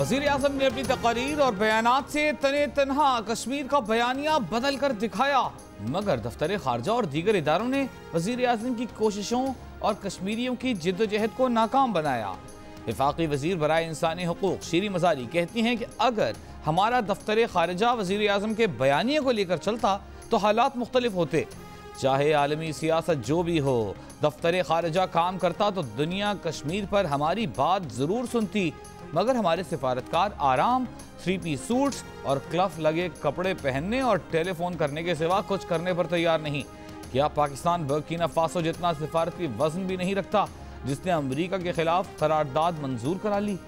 वज़ीर आज़म ने अपनी तकारीर और बयानात से तने तनहा कश्मीर का बयानिया बदल कर दिखाया, मगर दफ्तर खारजा और दीगर इदारों ने वज़ीर आज़म की कोशिशों और कश्मीरियों की जिद्दोजहद को नाकाम बनाया। वफाकी वज़ीर बराए इंसानी हुकूक शीरी मज़ारी कहती हैं कि अगर हमारा दफ्तर खारजा वज़ीर आज़म के बयानिए को लेकर चलता तो हालात मुख्तलिफ होते। चाहे आलमी सियासत जो भी हो, दफ्तर खारजा काम करता तो दुनिया कश्मीर पर हमारी बात ज़रूर सुनती, मगर हमारे सिफारतकार आराम, 3 पीस सूट्स और क्लफ लगे कपड़े पहनने और टेलीफोन करने के सिवा कुछ करने पर तैयार नहीं। क्या पाकिस्तान बुर्किना फासो जितना सिफारती वजन भी नहीं रखता, जिसने अमेरिका के खिलाफ करारदाद मंजूर करा ली?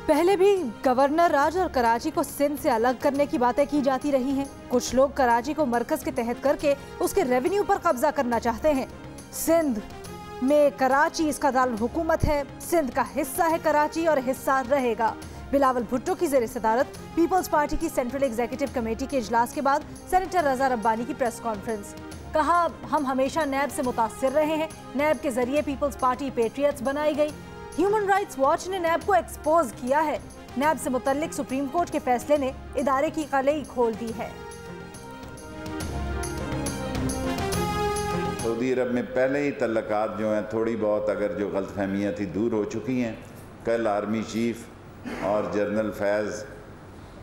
पहले भी गवर्नर राज और कराची को सिंध से अलग करने की बातें की जाती रही हैं। कुछ लोग कराची को मरकज के तहत करके उसके रेवेन्यू पर कब्जा करना चाहते हैं। सिंध में कराची इसका दारुल हुकूमत है, सिंध का हिस्सा है कराची और हिस्सा रहेगा। बिलावल भुट्टो की ज़ेर सदारत पीपल्स पार्टी की सेंट्रल एग्जीक्यूटिव कमेटी के इजलास के बाद सेनेटर रजा रब्बानी की प्रेस कॉन्फ्रेंस। कहा, हम हमेशा नैब से मुतासिर रहे हैं, नैब के जरिए पीपल्स पार्टी पेट्रियट्स बनाई गई। ह्यूमन राइट्स वॉच ने नैब को एक्सपोज किया है। नैब से मुतल्लिक सुप्रीम कोर्ट के फैसले ने इदारे की कलई खोल दी है। सऊदी अरब में पहले ही तल्लकात जो हैं, थोड़ी बहुत अगर जो गलतफहमियाँ थी दूर हो चुकी हैं। कल आर्मी चीफ और जनरल फैज़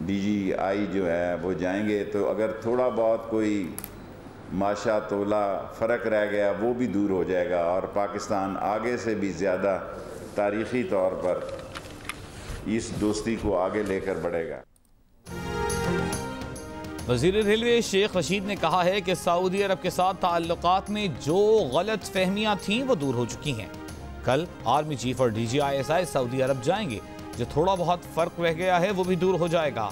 DGI जो है वो जाएंगे, तो अगर थोड़ा बहुत कोई माशा तोला फ़र्क रह गया वो भी दूर हो जाएगा और पाकिस्तान आगे से भी ज़्यादा तारीख़ी तौर पर इस दोस्ती को आगे लेकर बढ़ेगा। वज़ीर रेलवे शेख रशीद ने कहा है कि सऊदी अरब के साथ ताल्लुकात में जो गलत फहमियाँ थीं वो दूर हो चुकी हैं। कल आर्मी चीफ और DGI सऊदी अरब जाएंगे, जो थोड़ा बहुत फ़र्क रह गया है वो भी दूर हो जाएगा।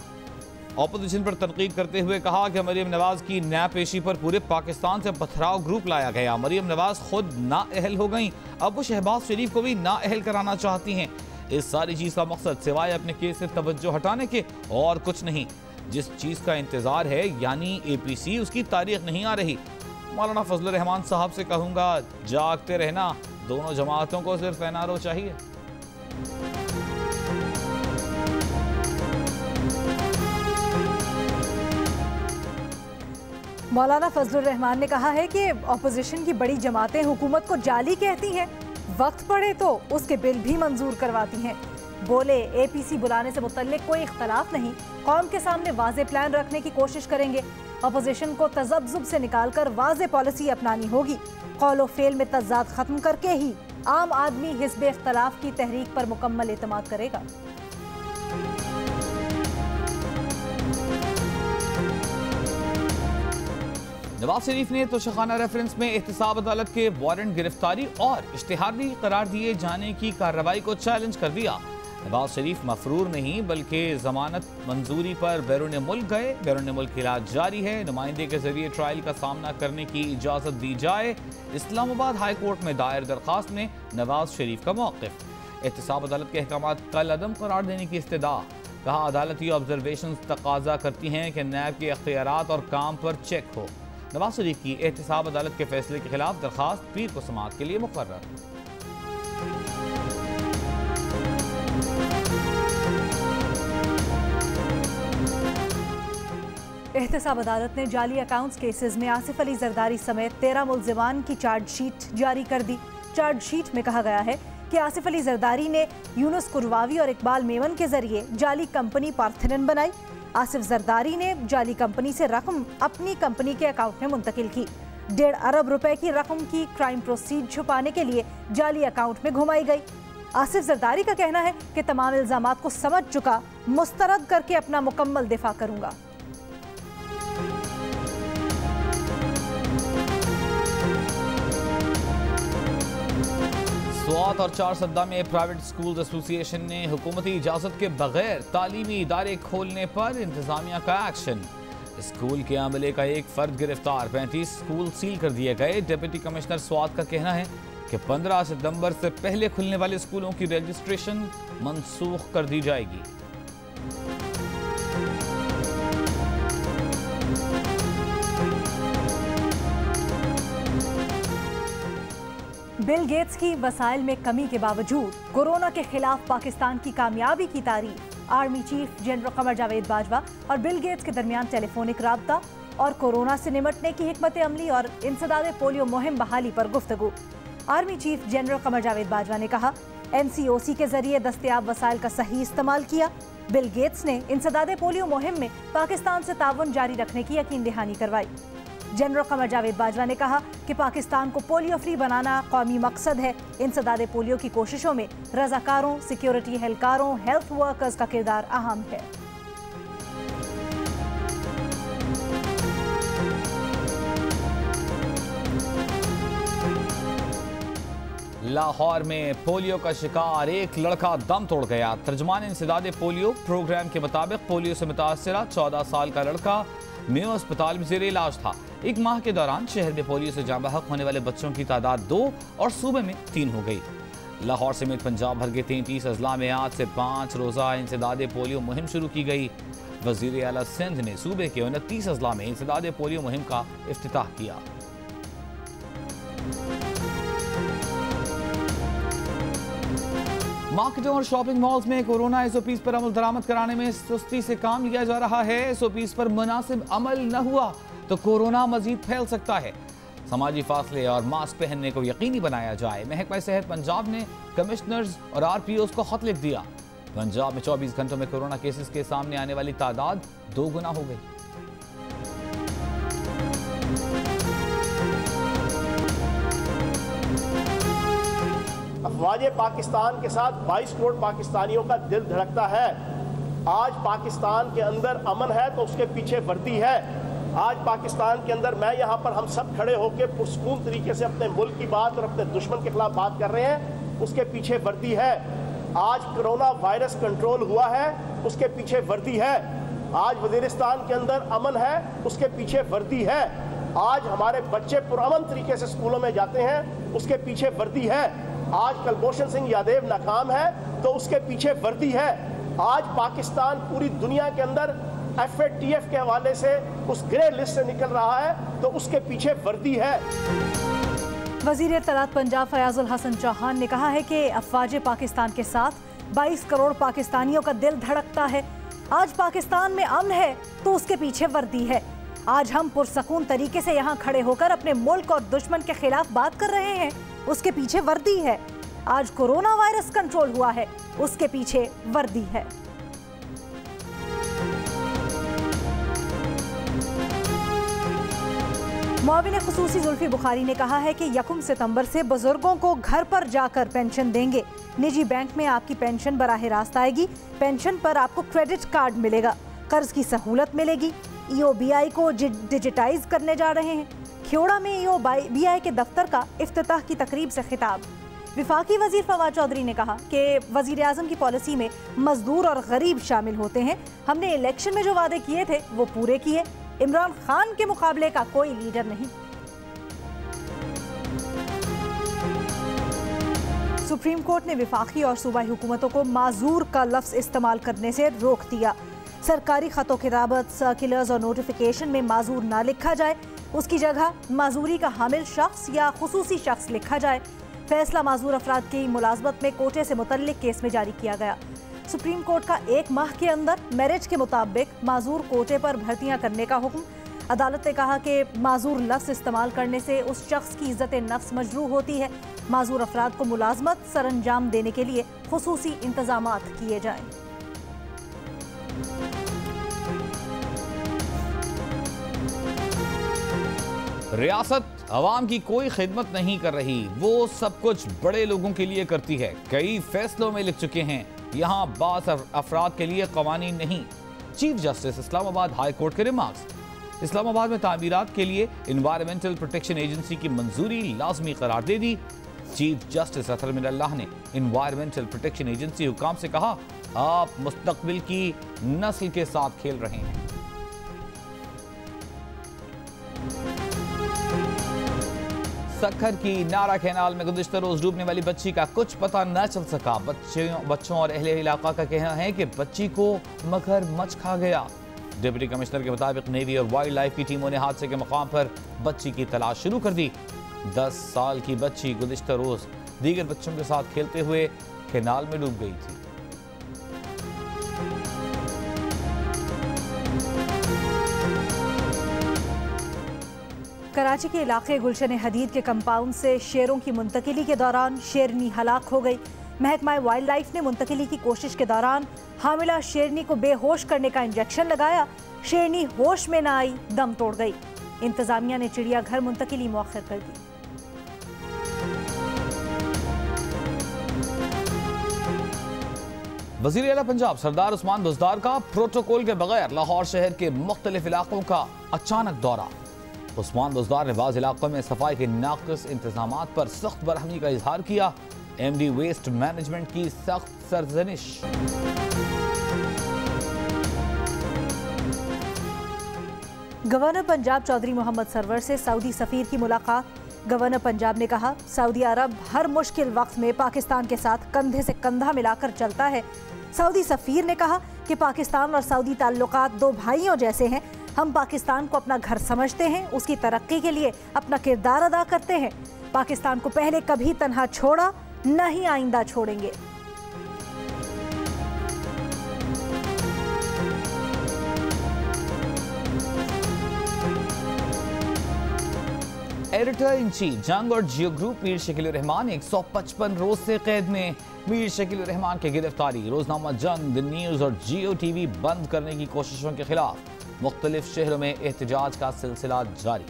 अपोजिशन पर तनकीद करते हुए कहा कि मरियम नवाज़ की नापेशी पर पूरे पाकिस्तान से पथराव ग्रुप लाया गया। मरियम नवाज़ खुद नाअहल हो गई, अब वो शहबाज शरीफ को भी नाअहल कराना चाहती हैं। इस सारी चीज़ का मकसद सिवाय अपने केस से तवज्जो हटाने के और कुछ नहीं। जिस चीज़ का इंतज़ार है यानी APC, उसकी तारीख नहीं आ रही। मौलाना फजल रहमान साहब से कहूँगा, जागते रहना, दोनों जमातों को सिर्फ NRO चाहिए। मौलाना फजलुर रहमान ने कहा है कि अपोजिशन की बड़ी जमातें हुकूमत को जाली कहती हैं, वक्त पड़े तो उसके बिल भी मंजूर करवाती हैं। बोले, APC बुलाने से मुतल्लिक कोई इख्तलाफ नहीं, कौम के सामने वाज़े प्लान रखने की कोशिश करेंगे। अपोजिशन को तज़ब्ज़ुब से निकालकर वाज़े पॉलिसी अपनानी होगी। कौलो फेल में तज़ाद ख़त्म करके ही आम आदमी हिस्ब इख्तलाफ की तहरीक पर मुकम्मल एतमाद करेगा। नवाज शरीफ ने तोशाखाना रेफरेंस में एहतसाब अदालत के वारंट गिरफ्तारी और इश्तिहारी करार दिए जाने की कार्रवाई को चैलेंज कर दिया। नवाज शरीफ मफरूर नहीं बल्कि जमानत मंजूरी पर बैरून मुल्क गए। बैरून मुल्क इलाज जारी है, नुमाइंदे के जरिए ट्रायल का सामना करने की इजाज़त दी जाए। इस्लामाबाद हाई कोर्ट में दायर दरख्वास्त में नवाज शरीफ का मौक़िफ़। एहतसाब अदालत के अहकाम कल अदम करार देने की इस्तदा। कहा, अदालती ऑब्जर्वेशन तकाजा करती हैं कि नैब के अख्तियारात और काम पर चेक हो। नवाज शरीफ की एहतसाब अदालत के फैसले के खिलाफ दरख्वास्त पीर को समाअत के लिए मुकर्रर। एहतसाब अदालत ने जाली अकाउंट्स केसेस में आसिफ अली जरदारी समेत 13 मुल्जिमान की चार्जशीट जारी कर दी। चार्जशीट में कहा गया है कि आसिफ अली जरदारी ने यूनुस कुरवावी और इकबाल मेमन के जरिए जाली कंपनी पार्थेनन बनाई। आसिफ जरदारी ने जाली कंपनी से रकम अपनी कंपनी के अकाउंट में मुंतकिल की। 1.5 अरब रुपए की रकम की क्राइम प्रोसीड छुपाने के लिए जाली अकाउंट में घुमाई गई। आसिफ जरदारी का कहना है कि तमाम इल्जामात को समझ चुका, मुस्तरद करके अपना मुकम्मल दिफा करूंगा। स्वात और 4 सद्दा में प्राइवेट स्कूल एसोसिएशन ने हुकूमती इजाज़त के बगैर तालीमी इदारे खोलने पर इंतजामिया का एक्शन। स्कूल के अमले का एक फर्द गिरफ्तार, 35 स्कूल सील कर दिए गए। डिप्टी कमिश्नर स्वात का कहना है कि 15 सितंबर से पहले खुलने वाले स्कूलों की रजिस्ट्रेशन मनसूख कर दी जाएगी। बिल गेट्स की वसाइल में कमी के बावजूद कोरोना के खिलाफ पाकिस्तान की कामयाबी की तारीफ। Army chief general Qamar Javed Bajwa और बिल गेट्स के दरमियान टेलीफोनिक राब्ता और कोरोना से निमटने की हिकमत अमली और इंसदाद पोलियो मुहिम बहाली पर गुफ्तगू। Army chief general Qamar Javed Bajwa ने कहा, NCOC के जरिए दस्तयाब वसाइल का सही इस्तेमाल किया। बिल गेट्स ने इंसदाद पोलियो मुहिम में पाकिस्तान से ताउन जारी रखने की यकीन दहानी करवाई। जनरल कमर जावेद बाजवा ने कहा कि पाकिस्तान को पोलियो फ्री बनाना कौमी मकसद है। इंसदाद पोलियो की कोशिशों में रजाकारों, सिक्योरिटी एहलकारों, हेल्थ वर्कर्स का किरदार अहम है। लाहौर में पोलियो का शिकार एक लड़का दम तोड़ गया। तर्जुमान इंसदाद पोलियो प्रोग्राम के मुताबिक पोलियो से मुतासरा 14 साल का लड़का मेयो अस्पताल में जेर इलाज था। एक माह के दौरान शहर में पोलियो से जाँ बहक होने वाले बच्चों की तादाद 2 और सूबे में 3 हो गई। लाहौर समेत पंजाब भर के 33 अजला में आज से 5 रोज़ा इंसदाद पोलियो मुहिम शुरू की गई। वज़ीर आला सिंध ने सूबे के 29 अजला में इंसदाद पोलियो मुहिम का इफ्तिताह किया। मार्केटों और शॉपिंग मॉल्स में कोरोना SOPs पर अमल दरामद कराने में सुस्ती से काम लिया जा रहा है। SOPs पर मुनासिब अमल न हुआ तो कोरोना मजीद फैल सकता है। समाजी फासले और मास्क पहनने को यकीनी बनाया जाए। महकमा सेहत पंजाब ने कमिश्नर्स और RPOs को खत लिख दिया। पंजाब में 24 घंटों में कोरोना केसेस के सामने आने वाली तादाद 2 गुना हो गई। अफवाज पाकिस्तान के साथ 22 करोड़ पाकिस्तानियों का दिल धड़कता है। आज पाकिस्तान के अंदर अमन है तो उसके पीछे वर्दी है। आज पाकिस्तान के अंदर मैं यहाँ पर हम सब खड़े होकर पुरसकून तरीके से अपने मुल्क की बात और अपने दुश्मन के खिलाफ बात कर रहे हैं, उसके पीछे वर्दी है। आज कोरोना वायरस कंट्रोल हुआ है, उसके पीछे वर्दी है। आज वजीरिस्तान के अंदर अमन है, उसके पीछे वर्दी है। आज हमारे बच्चे पुरअमन तरीके से स्कूलों में जाते हैं, उसके पीछे वर्दी है। आज कुलभूषण सिंह यादव नाकाम है तो उसके पीछे वर्दी है। आज पाकिस्तान पूरी दुनिया के अंदर FATF के हवाले से उस ग्रे लिस्ट से निकल रहा है तो उसके पीछे वर्दी है। वजीर इत्तलात पंजाब फयाजुल हसन चौहान ने कहा है कि अफवाज पाकिस्तान के साथ 22 करोड़ पाकिस्तानियों का दिल धड़कता है। आज पाकिस्तान में अमन है तो उसके पीछे वर्दी है। आज हम पुरसकून तरीके से यहाँ खड़े होकर अपने मुल्क और दुश्मन के खिलाफ बात कर रहे हैं, उसके पीछे वर्दी है। आज कोरोना वायरस कंट्रोल हुआ है, उसके पीछे वर्दी है। मुआविन खुसूसी जुल्फी बुखारी ने कहा है कि 1 सितंबर से बुजुर्गों को घर पर जाकर पेंशन देंगे। निजी बैंक में आपकी पेंशन बराह रास्त आएगी। पेंशन पर आपको क्रेडिट कार्ड मिलेगा, कर्ज की सहूलत मिलेगी। EOBI को डिजिटाइज करने जा रहे हैं। खेड़ा में EOBI के दफ्तर का इफ्तिताह की तकरीब से खिताब। विफाकी वजीर फवाद चौधरी ने कहा कि वजीर आजम की पॉलिसी में मजदूर और गरीब शामिल होते हैं। हमने इलेक्शन में जो वादे किए थे वो पूरे किए। इमरान खान के मुकाबले का कोई लीडर नहीं। सुप्रीम कोर्ट ने विफाकी और सूबाई हुकूमतों को माजूर का लफ्ज इस्तेमाल करने से रोक दिया। सरकारी खतों किताबत, सर्कुलर्स और नोटिफिकेशन में माजूर ना लिखा जाए, उसकी जगह माजूरी का हामिल शख्स या खुसूसी शख्स लिखा जाए। फैसला माजूर अफराद की मुलाजमत में कोटे से मुतल्लिक केस में जारी किया गया। सुप्रीम कोर्ट का 1 माह के अंदर मैरिज के मुताबिक माजूर कोटे पर भर्तियां करने का हुक्म। अदालत ने कहा कि माजूर लफ्ज़ इस्तेमाल करने से उस शख्स की इज्जत नफ्स मजरूह होती है। माजूर अफराद को मुलाजमत सरअंजाम देने के लिए खुसूसी इंतजामात किए जाएं। रियासत अवाम की कोई खिदमत नहीं कर रही, वो सब कुछ बड़े लोगों के लिए करती है। कई फैसलों में लिख चुके हैं, यहाँ बास अफराद के लिए कवानीन नहीं। Chief justice Islamabad high court के रिमार्क्स। इस्लामाबाद में तामीरात के लिए इन्वायरमेंटल प्रोटेक्शन एजेंसी की मंजूरी लाजमी करार दे दी। चीफ जस्टिस अतहर मिनल्लाह ने इन्वायरमेंटल प्रोटेक्शन एजेंसी हुकाम से कहा, आप मुस्तकबिल की नस्ल के साथ खेल रहे हैं। सक्खर की नारा कैनाल में गुज़िश्ता रोज डूबने वाली बच्ची का कुछ पता न चल सका। बच्चों और अहले इलाका का कहना है कि बच्ची को मगरमच्छ खा गया। डिप्टी कमिश्नर के मुताबिक नेवी और वाइल्ड लाइफ की टीमों ने हादसे के मकाम पर बच्ची की तलाश शुरू कर दी। 10 साल की बच्ची गुज़िश्ता रोज दीगर बच्चों के साथ खेलते हुए कैनाल में डूब गई थी। कराची के इलाके गुलशन हदीद के कंपाउंड से शेरों की मुंतकिली के दौरान शेरनी हलाक हो गई। महकमा वाइल्ड लाइफ ने मुंतकिली की कोशिश के दौरान हामिला शेरनी को बेहोश करने का इंजेक्शन लगाया। शेरनी होश में न आई, दम तोड़ गई। इंतजामिया ने चिड़ियाघर मुंतकिली मौखर कर दी। वज़ीर आला पंजाब सरदार उस्मान बुज़दार का प्रोटोकॉल के बगैर लाहौर शहर के मुख्तलिफ इलाकों का अचानक दौरा। उस्मान बुज़दार ने बाज़ इलाकों में सफाई के नाक़िस इंतज़ामात पर सख्त बरहमी का इजहार किया। MD वेस्ट मैनेजमेंट की सख्त सरजनिश। गवर्नर पंजाब चौधरी मोहम्मद सरवर से सऊदी सफीर की मुलाकात। गवर्नर पंजाब ने कहा, सऊदी अरब हर मुश्किल वक्त में पाकिस्तान के साथ कंधे से कंधा मिलाकर चलता है। सऊदी सफीर ने कहा कि पाकिस्तान और सऊदी ताल्लुकात दो भाइयों जैसे हैं। हम पाकिस्तान को अपना घर समझते हैं, उसकी तरक्की के लिए अपना किरदार अदा करते हैं। पाकिस्तान को पहले कभी तन्हा छोड़ा, न ही आइंदा छोड़ेंगे। एडिटर इन चीफ जंग और जियो ग्रुप मीर शकील रहमान 155 रोज से कैद में। मीर शकील रहमान की गिरफ्तारी, रोजनामा जंग, द न्यूज और जियो टीवी बंद करने की कोशिशों के खिलाफ मुख्तलिफ शहरों में एहतजाज का सिलसिला जारी।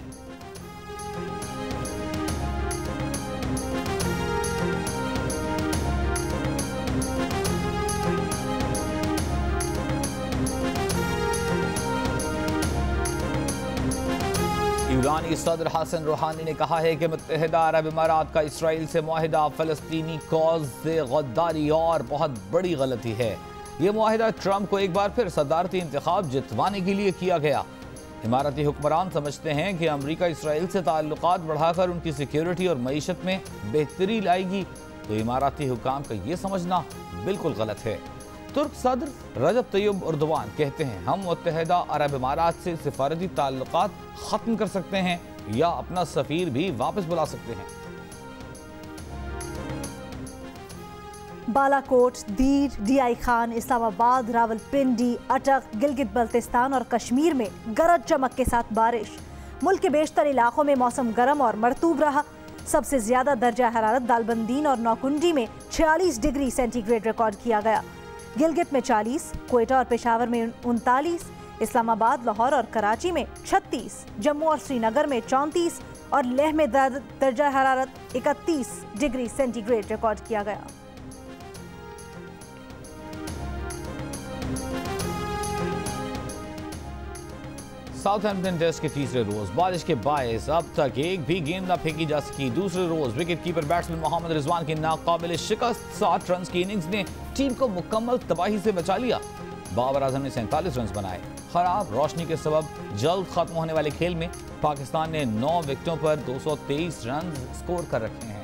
ईरानी सदर हसन रूहानी ने कहा है कि मुत्तहिदा अरब इमारात का इसराइल से मुआहिदा फलस्तीनी कौज से गद्दारी और बहुत बड़ी गलती है। यह मुआहिदा ट्रंप को एक बार फिर सदारती इंतखाब जितवाने के लिए किया गया। इमाराती हुक्मरान समझते हैं कि अमरीका इसराइल से ताल्लुकात बढ़ाकर उनकी सिक्योरिटी और मईशत में बेहतरी लाएगी, तो इमाराती हुकाम का ये समझना बिल्कुल गलत है। तुर्क सदर रजब तैयब एर्दोगान कहते हैं, हम मुत्तहिदा अरब इमारात से सिफारती ताल्लुकात ख़त्म कर सकते हैं या अपना सफ़ीर भी वापस बुला सकते हैं। बालाकोट, दीर, DI खान, इस्लामाबाद, रावलपिंडी, अटक, गिलगित बल्तिस्तान और कश्मीर में गरज चमक के साथ बारिश। मुल्क के बेशतर इलाकों में मौसम गर्म और मरतूब रहा। सबसे ज्यादा दर्जा हरारत दालबंदीन और नौकुंडी में 46 डिग्री सेंटीग्रेड रिकॉर्ड किया गया। गिलगित में 40, क्वेटा और पेशावर में 39, इस्लामाबाद, लाहौर और कराची में 36, जम्मू और श्रीनगर में 34 और लेह में दर्जा हरारत 31 डिग्री सेंटीग्रेड रिकॉर्ड किया गया। साउथहैम्पटन टेस्ट के तीसरे रोज बारिश के बायस अब तक एक भी गेंद न फेंकी जा सकी। दूसरे रोज wicket keeper batsman Mohammad Rizwan की नाकाबिल शिकस्त 60 रन की इनिंग्स ने टीम को मुकम्मल तबाही से बचा लिया। बाबर आजम ने 47 रन बनाए। खराब रोशनी के सबब जल्द खत्म होने वाले खेल में पाकिस्तान ने 9 विकेटों पर 223 रन स्कोर कर रखे हैं।